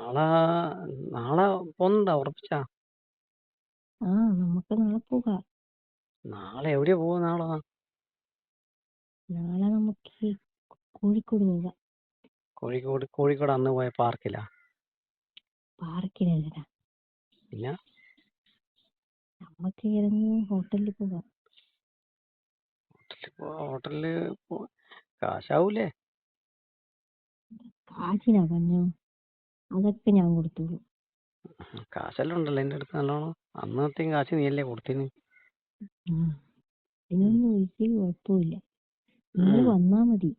നാളെ നാളെ പോകുന്നുണ്ടോ? ഉറപ്പിച്ചാ? ആ നമുക്ക് നാളെ പോകാം. നാളെ എവിടെയാ പോവാ നാളെ? നാളെ നമുക്ക് കോഴിക്കോട് പോകാം. കോഴിക്കോട് അന്ന് പോയ പാർക്കിലാ? പാർക്കിലല്ലടാ, പിന്നെ നമുക്ക് ഏതെങ്കിലും ഹോട്ടലിൽ പോകാം. ഹോട്ടലില് കാശാവൂലേ? കാശിനാ പറഞ്ഞോ, അതൊക്കെ ഞാൻ കൊടുത്തോളൂ. കാശെല്ലാം ഉണ്ടല്ലോ എന്റെ അടുത്ത് നല്ലോണം. അന്നത്തേക്കും കാശ് നീയല്ലേ കൊടുത്തിന്. ഇതിനൊന്നും ഒരു കുഴപ്പമില്ല, നിങ്ങൾ വന്നാ മതി.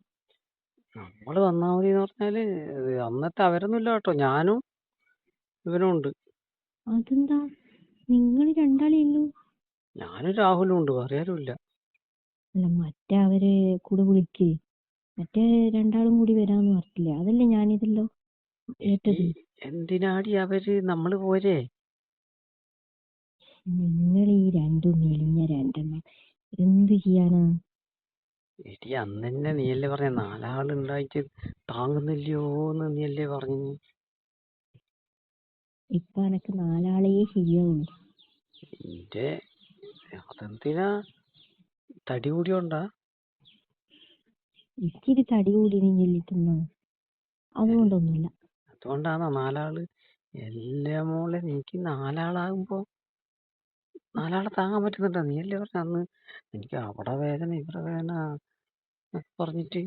നമ്മള് വന്നാ മതി എന്ന് പറഞ്ഞാല് അന്നത്തെ അവരൊന്നുമില്ല കേട്ടോ, ഞാനും ഇവനും ഉണ്ട്. അതെന്താ, നിങ്ങൾ രണ്ടാളേ ഉള്ളൂ? ഞാനും രാഹുലും ഉണ്ട്, വേറെ ആരും ഇല്ല. അല്ല, മറ്റേ അവരെ കൂടെ വിളിക്ക്. മറ്റേ രണ്ടാളും കൂടി വരാന്ന് പറഞ്ഞില്ലേ, അതല്ലേ ഞാനിതല്ലോ ഏറ്റത്. എന്തിനാടി അവര്, നമ്മള് പോരെ. നിങ്ങൾ ഈ രണ്ടും മെലിഞ്ഞ രണ്ടെണ്ണം എന്ത് ചെയ്യാനാ? എടി അന്ന് തന്നെ നീയല്ലേ പറഞ്ഞ 4 ആളുണ്ടായിട്ട് താങ്ങുന്നില്ലയോന്ന് നീയല്ലേ പറഞ്ഞു. ഇപ്പൊ എനക്ക് 4 ആളേ ശരിയാവുള്ളൂ. എന്റെ അതെന്തിനാ, തടി കൂടിയോണ്ടാ? ഇച്ചിരി തടി കൂടി ചെല്ലിട്ടുന്ന, അതുകൊണ്ടൊന്നുമില്ല. അതുകൊണ്ടാണോ 4 ആള്? എല്ലാ മോളെ, എനിക്ക് 4 ആളാകുമ്പോ 4 ആളെ താങ്ങാൻ പറ്റുന്നുണ്ടോ? നീയല്ലേ പറഞ്ഞ അന്ന് എനിക്ക് അവിടെ വേദന ഇവിടെ വേദന എന്നൊക്കെ പറഞ്ഞിട്ട്.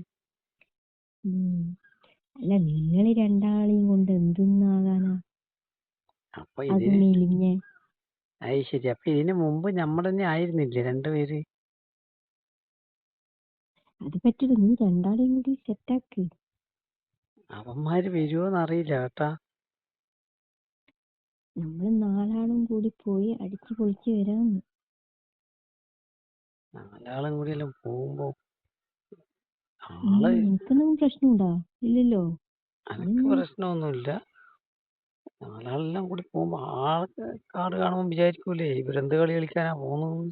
അല്ല, നിങ്ങൾ രണ്ടാളെയും കൊണ്ട് എന്തെന്നാകാനാ? അപ്പൊ അത് ഇതിന് മെലിഞ്ഞ. അത് ശരി, അപ്പൊ ഇതിന് മുമ്പ് നമ്മൾ തന്നെ ആയിരുന്നില്ലേ 2 പേര്? അത് പറ്റില്ല, നീ രണ്ടാളെയും കൂടി സെറ്റാക്ക്. അവന്മാര് വരുമോന്ന് അറിയില്ല കേട്ടാ. നമ്മൾ 4 ആളും കൂടി പോയി അടിച്ചു പൊളിച്ച് വരാന്ന്. 4 ആളും കൂടി എല്ലാം പോകുമ്പോ ആള്, നിനക്കെന്തെങ്കിലും പ്രശ്നമുണ്ടോ? ഇല്ലല്ലോ. എനക്ക് പ്രശ്നമൊന്നുമില്ല. 4 ആളെല്ലാം കൂടി പോകുമ്പോ ആൾക്ക് കാട് കാണുമ്പോ വിചാരിക്കൂലേ ഇവരെന്ത് കളി കളിക്കാനാ പോകുന്നത്.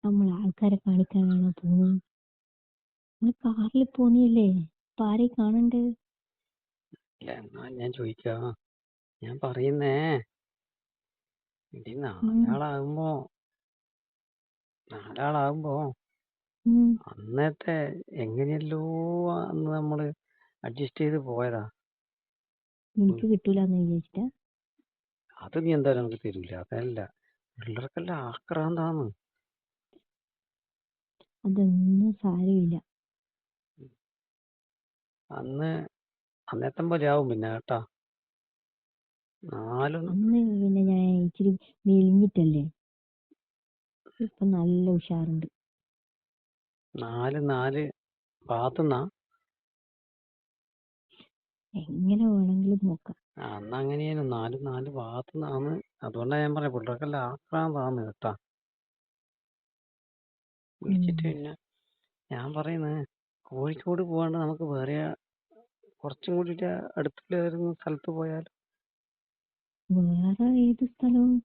നമ്മൾ ആൾക്കാരെ കാണിക്കാനാണോ പോകുന്നത്? നമ്മൾ കാറിൽ പോന്നിയല്ലേ, ഇപ്പൊ ആരെയും കാണണ്ടേ? ഇല്ല, എന്നാ ഞാൻ ചോദിക്കാം, ഞാൻ പറയുന്നേ, ഇടി 4 ആളാകുമ്പോ അന്നത്തെ എങ്ങനെയല്ലോ അന്ന് നമ്മള് അഡ്ജസ്റ്റ് ചെയ്ത് പോയതാ. എനിക്ക് കിട്ടൂലെന്ന് വിചാരിച്ചിട്ടാ? അത് നീ എന്തായാലും നമുക്ക് തരൂല, അതല്ല, പിള്ളേർക്കെല്ലാം ആക്രാന്താന്ന്. അതൊന്നും സാരമില്ല. അന്നത്തെ പോലെ ആവും പിന്നെ കേട്ടാ. അന്ന് പിന്നെ ഞാൻ ഇച്ചിരി മെലിഞ്ഞിട്ടല്ലേ, ഇപ്പൊ നല്ല ഉഷാറുണ്ട്. 4 ഭാഗത്തുനിന്നാ? എങ്ങനെ വേണമെങ്കിലും നോക്കാം. അന്ന് അങ്ങനെയാണ്, 4 ഭാഗത്തുനിന്നാണ്. അതുകൊണ്ടാ ഞാൻ പറയാം പിള്ളേർക്കെല്ലാം ആക്രാന്താന്ന് കേട്ടാ. വിളിച്ചിട്ട് പിന്നെ ഞാൻ പറയുന്നത്, കോഴിക്കോട് പോകാണ്ട് നമുക്ക് വേറെ കുറച്ചും കൂടിയിട്ട് അടുത്തുള്ള സ്ഥലത്ത് പോയാൽ. വേറെ ഏത് സ്ഥലവും നീ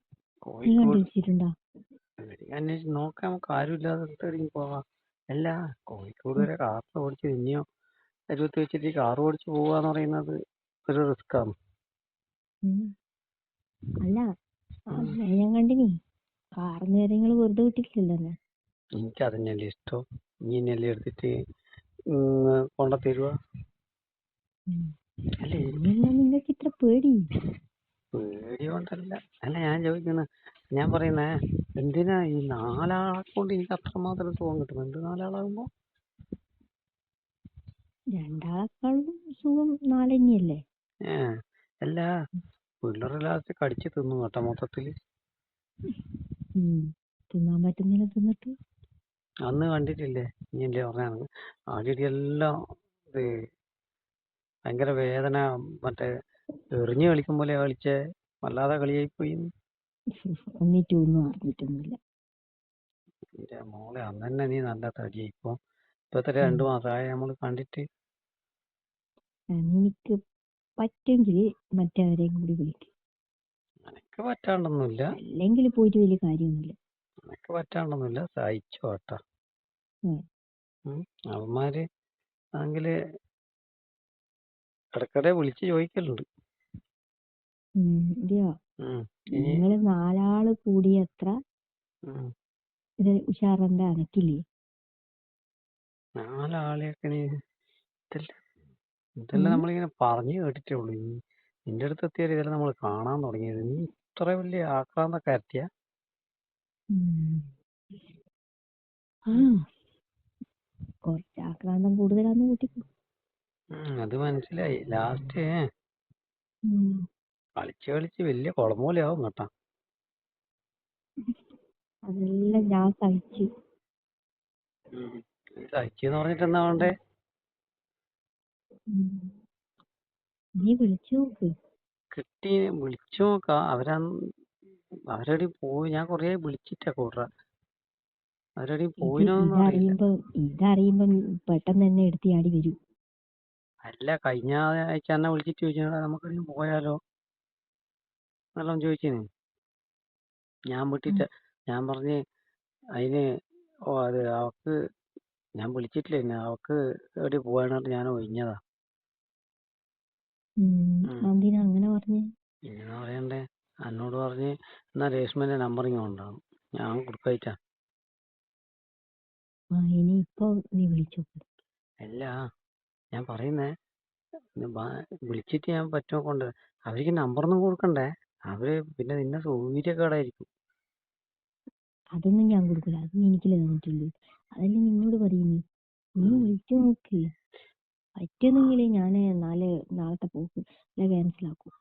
കോഴിക്കോട് കണ്ടുപിടിച്ചിട്ടുണ്ടോ? അന്വേഷിച്ച് നോക്കാം, നമുക്ക് ആരും ഇല്ലാതെ എവിടെയും പോവാം. അല്ല, കോഴിക്കോട് വരെ കാറിൽ ഓടിച്ച് ഇനിയോ അരുവത്ത് വെച്ചിട്ട് കാർ ഓടിച്ച് പോവാന്ന് പറയുന്നത് ഒരു റിസ്ക് ആണ്. അല്ല, ഞാൻ കണ്ടിനി കാറിന് കാര്യങ്ങൾ വെറുതെ വിട്ടിട്ടില്ലല്ലോ. എനിക്ക് അതന്നെയല്ലേ ഇഷ്ടം. നീ എന്നെയല്ലേ എടുത്തിട്ട് കൊണ്ട തരുക. അല്ലേ, നിങ്ങൾക്ക് ഇത്ര പേടി? പേടി കൊണ്ടല്ല. അല്ല, ഞാൻ ചോദിക്കുന്ന, ഞാൻ പറയുന്നേ, എന്തിനാ ഈ 4 ആളെ കൊണ്ട് എനിക്ക് അത്രമാത്രം സുഖം കിട്ടുന്നുണ്ട് 4 ആളാകുമ്പോ. 2 ആളെക്കാളും സുഖം 4 തന്നെയല്ലേ? അല്ല, പിള്ളേരെ ലാസ്റ്റ് കടിച്ച് തിന്നു കേട്ടോ മൊത്തത്തില്. തിന്നാൻ പറ്റുന്നില്ല തിന്നിട്ട്. അന്ന് കണ്ടിട്ടില്ലേ, നീ അല്ലേ പറഞ്ഞാണ് ആടിയെല്ലാം ഭയങ്കര വേദന, മറ്റേ എറിഞ്ഞു കളിക്കും പോലെ കളിച്ചേ, വല്ലാതെ കളിയായി പോയി. എന്നിട്ട് ഒന്നും അറിഞ്ഞിട്ടൊന്നുമില്ല. എന്റെ മോളെ, അന്ന് തന്നെ നീ നല്ല തടിയായി. ഇപ്പൊ 2 മാസമായ നമ്മള് കണ്ടിട്ട്. എനിക്ക് പറ്റുമെങ്കിൽ മറ്റവരെയും കൂടി വിളിക്കും. എനക്ക് പറ്റാണ്ടൊന്നുമില്ല. അല്ലെങ്കിൽ പോയിട്ട് വലിയ കാര്യമൊന്നുമില്ല. എനക്ക് പറ്റാണ്ടൊന്നുമില്ല, സഹിച്ചു കേട്ടാ. അവന്മാര് ആണെങ്കില് ഇടയ്ക്കിടെ വിളിച്ച് ചോദിക്കലുണ്ട്. ഇതെയോ ഉം. ഇനി നിങ്ങള് 4 ആള് കൂടിയത്ര ഉം. ഇത് ഉഷാറിന്റെ അനക്കില്ലേ? 4 ആളെയൊക്കെ ഇതെല്ലാം നമ്മളിങ്ങനെ പറഞ്ഞു കേട്ടിട്ടേ ഉള്ളൂ. നിന്റെ അടുത്ത് എത്തിയാൽ ഇതെല്ലാം നമ്മൾ കാണാൻ തുടങ്ങിയത്. നീ ഇത്ര വലിയ ആക്രാന്തക്കാരത്തിയാ? കുറച്ച് ആക്രാന്തം കൂടുതലാന്ന് കൂട്ടിക്കോ. അത് മനസ്സിലായി. ലാസ്റ്റ് കളിച്ച് കളിച്ച് വലിയ കുളമൂലയാവും കേട്ടാ. അതെല്ലാം ഞാൻ സഹിച്ചു. സഹിച്ചെന്ന് പറഞ്ഞിട്ട് എന്താ വേണ്ടേ? നീ വിളിച്ചു നോക്ക്. കിട്ടി വിളിച്ചു നോക്കാം. അവരെടി പോയി. ഞാൻ കൊറേ വിളിച്ചിട്ടാ കൂട്ടറ. അവരെടി പോയിനോന്നും അറിയില്ല. ഇതറിയുമ്പം പെട്ടെന്ന് തന്നെ എടുത്ത് ചാടി വരും. അല്ല, കഴിഞ്ഞ ആഴ്ച എന്നെ വിളിച്ചിട്ട് ചോദിച്ചാ നമുക്ക് പോയാലോ എന്നെല്ലാം ചോദിച്ചിന്. ഞാൻ വിട്ടിട്ട് ഞാൻ പറഞ്ഞ് അതിന് അത് അവക്ക് ഞാൻ വിളിച്ചിട്ടില്ല. പിന്നെ അവക്ക് എവിടെ പോകാനായിട്ട് ഞാൻ ഒഴിഞ്ഞതാ. എന്തിനാ അങ്ങനെ പറഞ്ഞേ? ഇങ്ങനെ പറയണ്ടേ? എന്നോട് പറഞ്ഞ് എന്നാ രേഷ്മന്റെ നമ്പർ ഇങ്ങോട്ടാണ്, ഞാൻ കൊടുക്കായിട്ടാ. ഇനി ഇപ്പൊ നീ വിളിച്ചു. അല്ല, ഞാൻ പറയുന്നേ, വിളിച്ചിട്ട് ഞാൻ പറ്റുമോ കൊണ്ട് അവർക്ക് നമ്പറൊന്നും കൊടുക്കണ്ടേ? അവര് പിന്നെ നിന്നെ സൗകര്യക്കേടായിരിക്കും. അതൊന്നും ഞാൻ കൊടുക്കില്ല. അതൊന്നും എനിക്കല്ലേ തന്നിട്ടുള്ളൂ. അതല്ലേ നിന്നോട് പറയുന്നു. നീ വിളിച്ചു നോക്ക്. പറ്റുന്നെങ്കിലേ ഞാന് നാളത്തെ പോക്ക് ക്യാൻസൽ ആക്കും.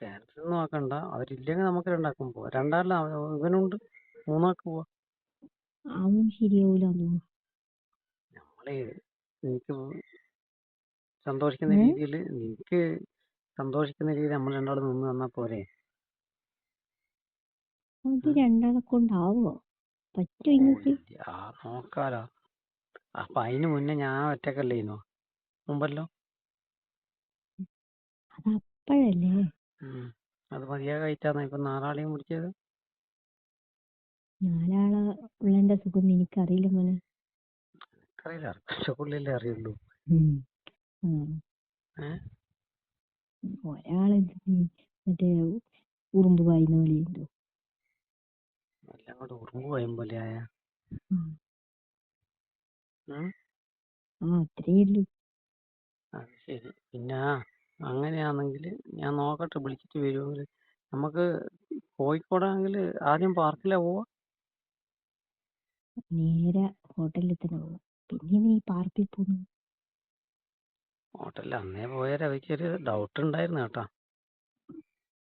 ക്യാൻസൽ ഒന്നും ആക്കണ്ട. അവരില്ലെങ്കിൽ നമുക്ക് രണ്ടാക്കും പോവാം. രണ്ടാളിലും ഇവനുണ്ട്, 3 ആൾക്ക് പോവാം. അതൊന്നും ശരിയാവൂല. നമ്മളെ എനിക്ക് സന്തോഷിക്കുന്ന രീതിയിൽ നമ്മൾ രണ്ടാളും നിന്ന് തന്നാ പോരെ? അത് 2 ആളെ കൊണ്ടാവോ? പറ്റുമെങ്കിൽ നോക്കാലോ. അപ്പൊ അതിന് മുന്നേ ഞാൻ ഒറ്റക്കല്ലേനോ മുമ്പല്ലോ? അതപ്പോഴല്ലേ. അത് മതിയാകായിട്ടാണ് ഇപ്പൊ 4 ആളെയും പിടിച്ചത്. 4 ആളെ ഉള്ളതിന്റെ സുഖം എനിക്കറിയില്ല മോനെ. എനിക്കറിയില്ല, പുള്ളിയല്ലേ അറിയുള്ളൂ. ഒരാള് മറ്റേ ഉറുമ്പ് പായുന്ന പോലെ ഉണ്ടോ? എല്ലാം കൂടെ ഉറുമ്പ് പായും പോലെ ആയ. അത്രേ ഉള്ളൂ. അത് ശരി. പിന്നെ അങ്ങനെയാണെങ്കിൽ ഞാൻ നോക്കട്ടെ, വിളിച്ചിട്ട് വരുമെങ്കിൽ. നമുക്ക് കോഴിക്കോടാണെങ്കിൽ ആദ്യം പാർക്കിലാ പോവാ? നേരെ ഹോട്ടലിൽ തന്നെ പോവാം. പിന്നെ നീ പാർക്കിൽ പോകുന്നു? ഹോട്ടലിൽ അന്നേ പോയാൽ അവയ്ക്കൊരു ഡൗട്ട് ഉണ്ടായിരുന്നു കേട്ടാ.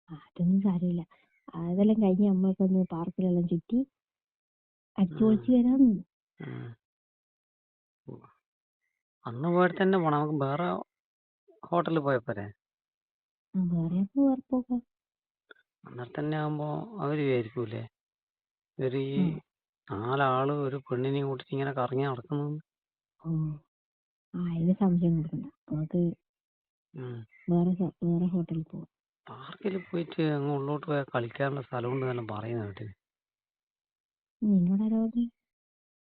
അതൊന്നും സാരമില്ല. അതെല്ലാം കഴിഞ്ഞ് നമ്മൾക്കൊന്ന് പാർക്കിലെല്ലാം ചുറ്റി അടിച്ചു പൊളിച്ച് വരാന്ന്. അന്ന് പോയിട്ട് തന്നെ പോണം. നമുക്ക് വേറെ ഹോട്ടലിൽ പോയപ്പോരെ? വേറെ പോകാം. അന്നേരം തന്നെ ആകുമ്പോ അവര് വിചാരിക്കൂലേ ഒരു 4 ആള് ഒരു പെണ്ണിനെയും കൂട്ടിട്ട് ഇങ്ങനെ കറങ്ങി നടക്കുന്നു. അതിന് സംശയം കൊടുക്കണ്ട. നമുക്ക് വേറെ ഹോട്ടലിൽ പോവാം. പാർക്കിൽ പോയിട്ട് അങ്ങ് ഉള്ളോട്ട് പോയാൽ കളിക്കാനുള്ള സ്ഥലമുണ്ട് എന്നെല്ലാം പറയുന്ന കേട്ടിന്. നിന്നോടാരോ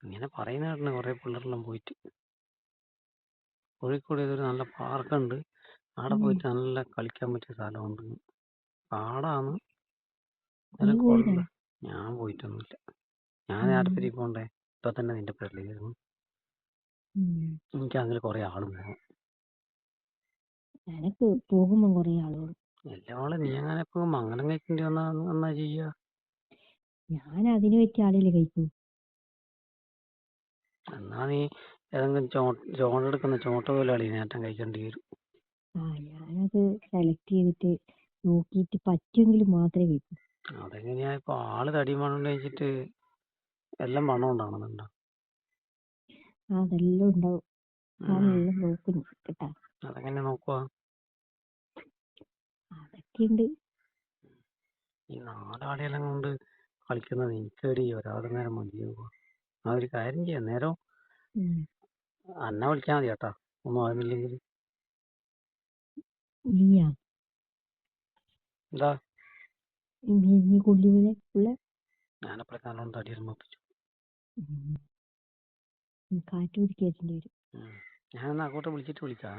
ഇങ്ങനെ പറയുന്ന കേട്ടിന് കുറെ പിള്ളേരെല്ലാം പോയിട്ട്. കോഴിക്കോട് ഇതൊരു നല്ല പാർക്കുണ്ട്, അവിടെ പോയിട്ട് നല്ല കളിക്കാൻ പറ്റിയ സ്ഥലമുണ്ട്. കാടാണ്. ഞാൻ പോയിട്ടൊന്നുമില്ല. ഞാൻ ആരുടെ പോണ്ടേ? ഇപ്പൊ തന്നെ നിന്റെ പേരിലായിരുന്നു. എനിക്ക് അങ്ങനെ കുറെ ആളും പോകണം. എനക്ക് പോകുമ്പോ കുറെ ആളുകൾ. എല്ലാം നീ അങ്ങനെ ഇപ്പൊ മംഗലം കഴിക്കേണ്ടി വന്നാ ചെയ്യാ? ഞാൻ അതിന് പറ്റിയ ആളില്ലേ കഴിക്കൂ. എന്നാ നീ ഏതെങ്കിലും ചോണ്ടെടുക്കുന്ന ചോട്ട തൊഴിലാളി നേട്ടം കഴിക്കേണ്ടി വരും. ഞാനത് സെലക്ട് ചെയ്തിട്ട് നോക്കിയിട്ട് പറ്റുമെങ്കിൽ മാത്രമേ കഴിക്കൂ. അതെങ്ങനെയാ? ഇപ്പൊ ആള് തടി മണം കഴിച്ചിട്ട് എല്ലാം മണം ഉണ്ടാകുന്നുണ്ടോ? അതെല്ലാം ഉണ്ടാവും. ഞാനെല്ലാം നോക്കുന്നു കേട്ടാ. അതെങ്ങനെ നോക്കുക? അതൊക്കെ ഉണ്ട്. ഈ 4 ആളെല്ലാം കൊണ്ട് കളിക്കുന്നത് എനിക്കേടി ഒരാൾ നേരം മതിയാവുക. ആ ഒരു കാര്യം ചെയ്യാം, നേരം അന്നെ വിളിച്ചാൽ മതി കേട്ടാ, ഒന്നും ആകുന്നില്ലെങ്കിൽ. എന്താ ഞാനപ്പോഴേ നല്ലോണം തടി ഇറങ്ങിപ്പിച്ചു. കാറ്റ് പിടിക്കേണ്ടി വരും. ഞാനൊന്ന് അങ്ങോട്ട് വിളിച്ചിട്ട് വിളിക്കാം.